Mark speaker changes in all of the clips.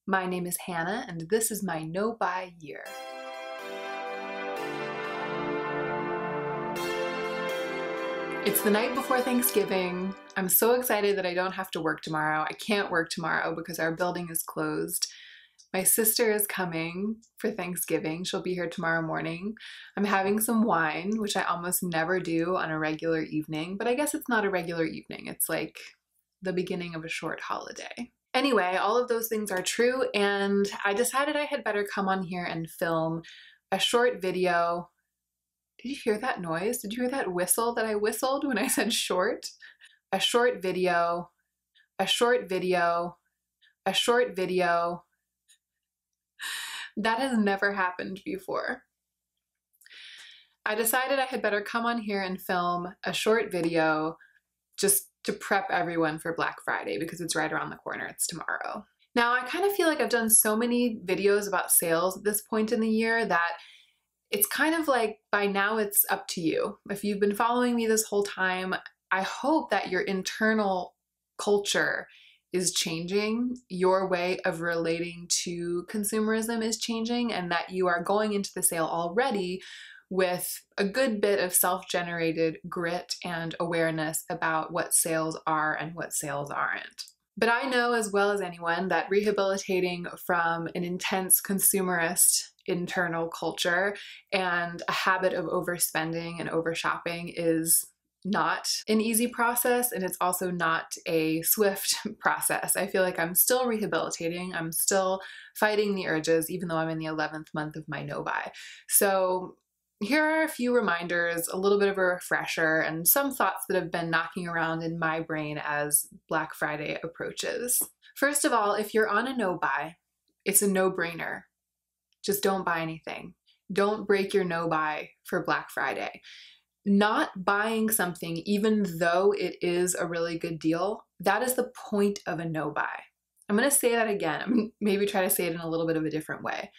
Speaker 1: My name is Hannah, and this is my no-buy year. It's the night before Thanksgiving. I'm so excited that I don't have to work tomorrow. I can't work tomorrow because our building is closed. My sister is coming for Thanksgiving. She'll be here tomorrow morning. I'm having some wine, which I almost never do on a regular evening, but I guess it's not a regular evening. It's like the beginning of a short holiday. Anyway, all of those things are true, and I decided I had better come on here and film a short video. Did you hear that noise? Did you hear that whistle that I whistled when I said short? A short video, a short video, a short video. That has never happened before. I decided I had better come on here and film a short video just to prep everyone for Black Friday because it's right around the corner. It's tomorrow. Now, I kind of feel like I've done so many videos about sales at this point in the year that it's kind of like by now it's up to you. If you've been following me this whole time, I hope that your internal culture is changing, your way of relating to consumerism is changing, and that you are going into the sale already with a good bit of self-generated grit and awareness about what sales are and what sales aren't. But I know as well as anyone that rehabilitating from an intense consumerist internal culture and a habit of overspending and overshopping is not an easy process, and it's also not a swift process. I feel like I'm still rehabilitating. I'm still fighting the urges, even though I'm in the 11th month of my no-buy. So here are a few reminders, a little bit of a refresher, and some thoughts that have been knocking around in my brain as Black Friday approaches. First of all, if you're on a no-buy, it's a no-brainer. Just don't buy anything. Don't break your no-buy for Black Friday. Not buying something, even though it is a really good deal, that is the point of a no-buy. I'm going to say that again. I'm going to maybe try to say it in a little bit of a different way.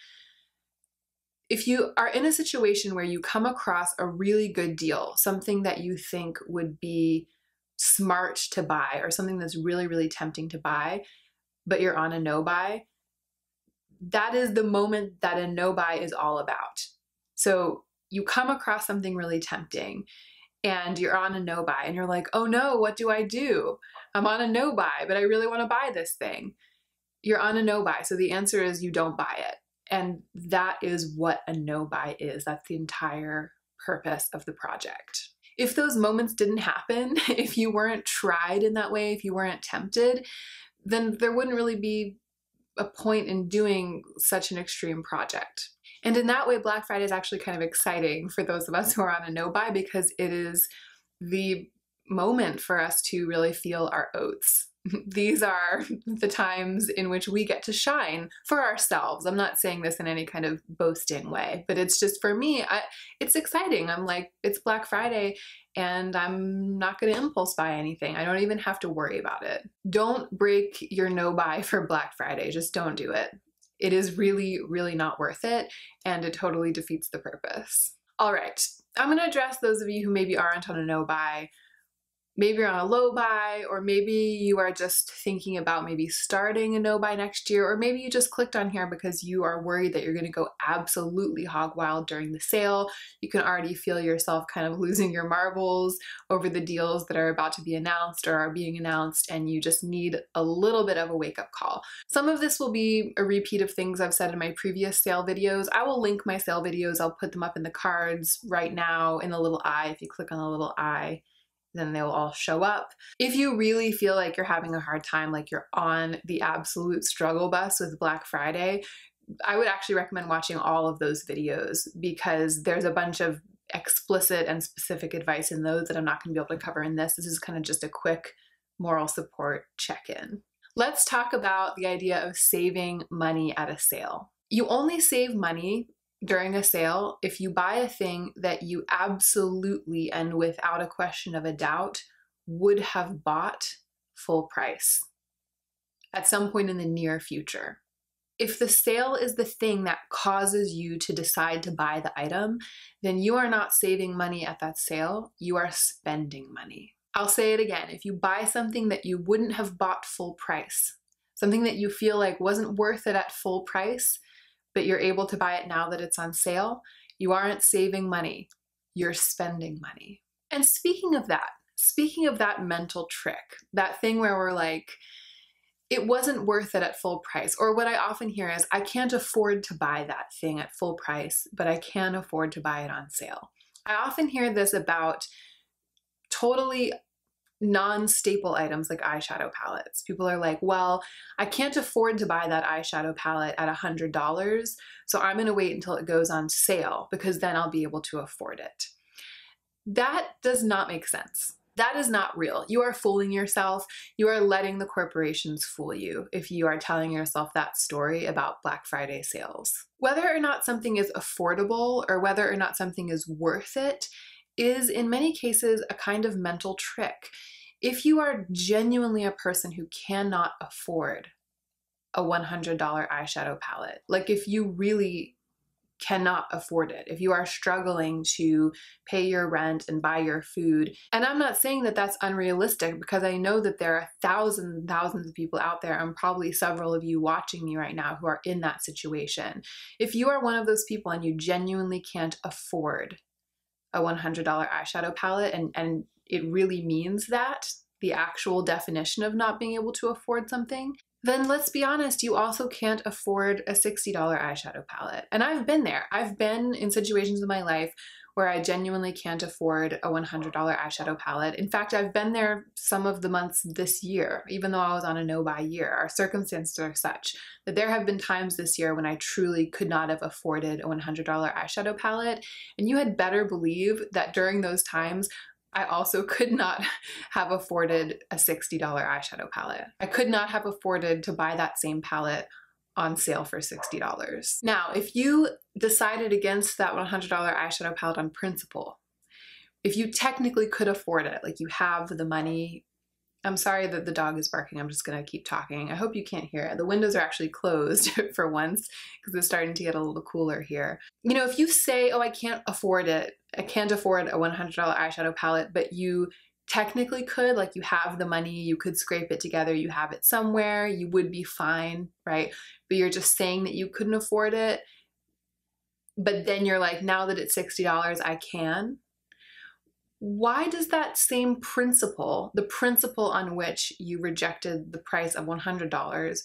Speaker 1: If you are in a situation where you come across a really good deal, something that you think would be smart to buy or something that's really, really tempting to buy, but you're on a no-buy, that is the moment that a no-buy is all about. So you come across something really tempting and you're on a no-buy and you're like, oh no, what do I do? I'm on a no-buy, but I really want to buy this thing. You're on a no-buy. So the answer is you don't buy it. And that is what a no-buy is. That's the entire purpose of the project. If those moments didn't happen, if you weren't tried in that way, if you weren't tempted, then there wouldn't really be a point in doing such an extreme project. And in that way, Black Friday is actually kind of exciting for those of us who are on a no-buy because it is the moment for us to really feel our oats. These are the times in which we get to shine for ourselves. I'm not saying this in any kind of boasting way, but it's just for me, it's exciting. I'm like, it's Black Friday and I'm not going to impulse buy anything. I don't even have to worry about it. Don't break your no-buy for Black Friday. Just don't do it. It is really, really not worth it, and it totally defeats the purpose. All right, I'm going to address those of you who maybe aren't on a no-buy. Maybe you're on a low buy, or maybe you are just thinking about maybe starting a no-buy next year, or maybe you just clicked on here because you are worried that you're going to go absolutely hog wild during the sale. You can already feel yourself kind of losing your marbles over the deals that are about to be announced or are being announced, and you just need a little bit of a wake-up call. Some of this will be a repeat of things I've said in my previous sale videos. I will link my sale videos. I'll put them up in the cards right now in the little eye. If you click on the little eye, then they'll all show up. If you really feel like you're having a hard time, like you're on the absolute struggle bus with Black Friday, I would actually recommend watching all of those videos because there's a bunch of explicit and specific advice in those that I'm not going to be able to cover in this. This is kind of just a quick moral support check-in. Let's talk about the idea of saving money at a sale. You only save money during a sale if you buy a thing that you absolutely and without a question of a doubt would have bought full price at some point in the near future. If the sale is the thing that causes you to decide to buy the item, then you are not saving money at that sale, you are spending money. I'll say it again, if you buy something that you wouldn't have bought full price, something that you feel like wasn't worth it at full price, but you're able to buy it now that it's on sale, you aren't saving money, you're spending money. And speaking of that mental trick, that thing where we're like, it wasn't worth it at full price. Or what I often hear is, I can't afford to buy that thing at full price, but I can afford to buy it on sale. I often hear this about totally non-staple items like eyeshadow palettes. People are like, well, I can't afford to buy that eyeshadow palette at $100, so I'm gonna wait until it goes on sale because then I'll be able to afford it. That does not make sense. That is not real. You are fooling yourself. You are letting the corporations fool you if you are telling yourself that story about Black Friday sales. Whether or not something is affordable or whether or not something is worth it is in many cases a kind of mental trick. If you are genuinely a person who cannot afford a $100 eyeshadow palette, like if you really cannot afford it, if you are struggling to pay your rent and buy your food. And I'm not saying that that's unrealistic, because I know that there are thousands and thousands of people out there, and probably several of you watching me right now, who are in that situation. If you are one of those people and you genuinely can't afford a $100 eyeshadow palette, and it really means that, the actual definition of not being able to afford something, then let's be honest, you also can't afford a $60 eyeshadow palette. And I've been there. I've been in situations in my life where I genuinely can't afford a $100 eyeshadow palette. In fact, I've been there some of the months this year, even though I was on a no-buy year. Our circumstances are such that there have been times this year when I truly could not have afforded a $100 eyeshadow palette. And you had better believe that during those times, I also could not have afforded a $60 eyeshadow palette. I could not have afforded to buy that same palette on sale for $60. Now, if you decided against that $100 eyeshadow palette on principle, if you technically could afford it, like you have the money, I'm sorry that the dog is barking, I'm just gonna keep talking. I hope you can't hear it. The windows are actually closed for once because it's starting to get a little cooler here. You know, if you say, oh, I can't afford it, I can't afford a $100 eyeshadow palette, but you technically could, like you have the money, you could scrape it together, you have it somewhere, you would be fine, right? But you're just saying that you couldn't afford it, but then you're like, now that it's $60, I can. Why does that same principle, the principle on which you rejected the price of $100,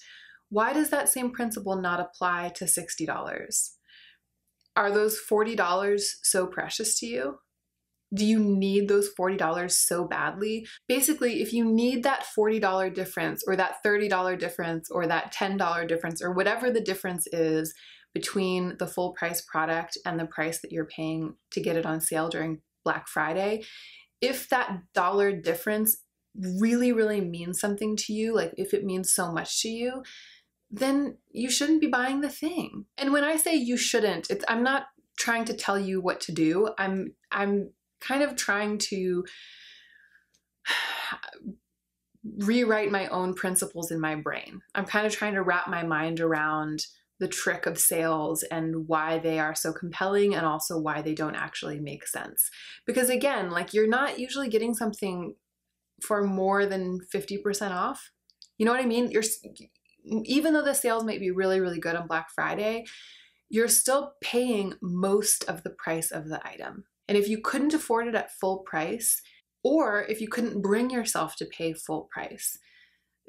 Speaker 1: why does that same principle not apply to $60? Are those $40 so precious to you? Do you need those $40 so badly? Basically, if you need that $40 difference or that $30 difference or that $10 difference or whatever the difference is between the full price product and the price that you're paying to get it on sale during Black Friday, if that dollar difference really, really means something to you, like if it means so much to you, then you shouldn't be buying the thing. And when I say you shouldn't, I'm not trying to tell you what to do. I'm kind of trying to rewrite my own principles in my brain. I'm kind of trying to wrap my mind around the trick of sales and why they are so compelling, and also why they don't actually make sense. Because again, like you're not usually getting something for more than 50% off. You know what I mean? Even though the sales might be really, really good on Black Friday, you're still paying most of the price of the item. And if you couldn't afford it at full price, or if you couldn't bring yourself to pay full price,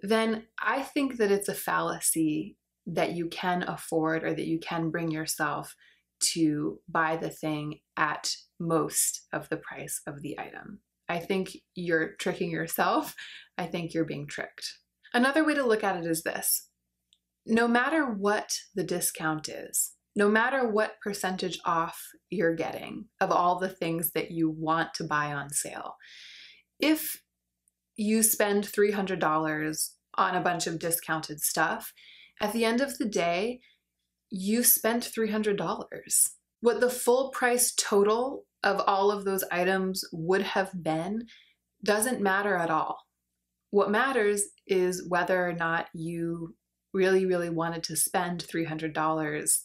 Speaker 1: then I think that it's a fallacy that you can afford or that you can bring yourself to buy the thing at most of the price of the item. I think you're tricking yourself. I think you're being tricked. Another way to look at it is this. No matter what the discount is, no matter what percentage off you're getting of all the things that you want to buy on sale, if you spend $300 on a bunch of discounted stuff, at the end of the day, you spent $300. What the full price total of all of those items would have been doesn't matter at all. What matters is whether or not you really, really wanted to spend $300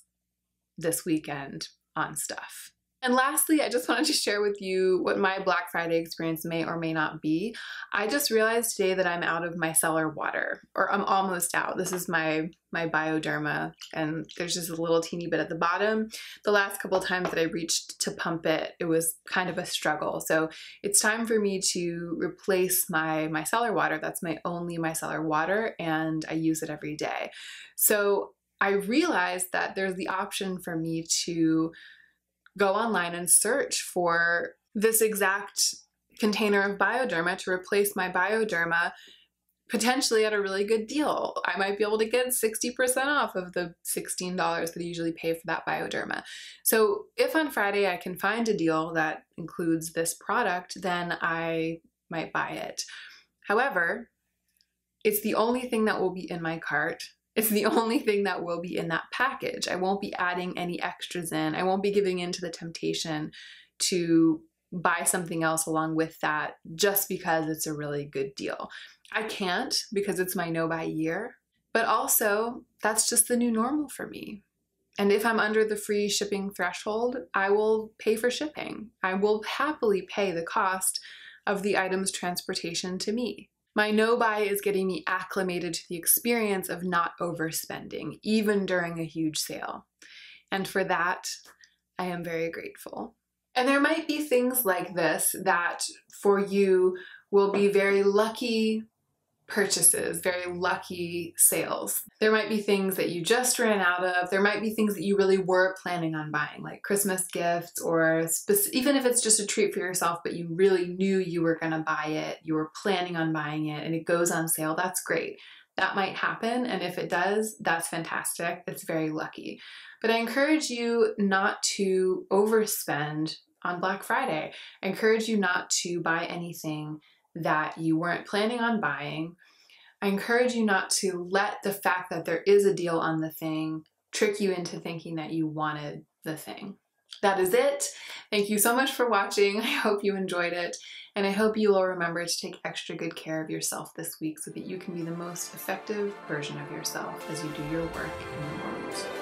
Speaker 1: this weekend on stuff. And lastly, I just wanted to share with you what my Black Friday experience may or may not be. I just realized today that I'm out of micellar water, or I'm almost out. This is my Bioderma, and there's just a little teeny bit at the bottom. The last couple of times that I reached to pump it, it was kind of a struggle. So it's time for me to replace my micellar water. That's my only micellar water, and I use it every day. So I realized that there's the option for me to go online and search for this exact container of Bioderma to replace my Bioderma, potentially at a really good deal. I might be able to get 60% off of the $16 that I usually pay for that Bioderma. So if on Friday I can find a deal that includes this product, then I might buy it. However, it's the only thing that will be in my cart. It's the only thing that will be in that package. I won't be adding any extras in. I won't be giving in to the temptation to buy something else along with that just because it's a really good deal. I can't because it's my no-buy year, but also that's just the new normal for me. And if I'm under the free shipping threshold, I will pay for shipping. I will happily pay the cost of the item's transportation to me. My no-buy is getting me acclimated to the experience of not overspending, even during a huge sale. And for that, I am very grateful. And there might be things like this that for you will be very lucky purchases, very lucky sales. There might be things that you just ran out of. There might be things that you really were planning on buying, like Christmas gifts, or even if it's just a treat for yourself, but you really knew you were gonna buy it, you were planning on buying it, and it goes on sale. That's great. That might happen, and if it does, that's fantastic. It's very lucky. But I encourage you not to overspend on Black Friday. I encourage you not to buy anything that you weren't planning on buying. I encourage you not to let the fact that there is a deal on the thing trick you into thinking that you wanted the thing. That is it. Thank you so much for watching. I hope you enjoyed it, and I hope you will remember to take extra good care of yourself this week so that you can be the most effective version of yourself as you do your work in the world.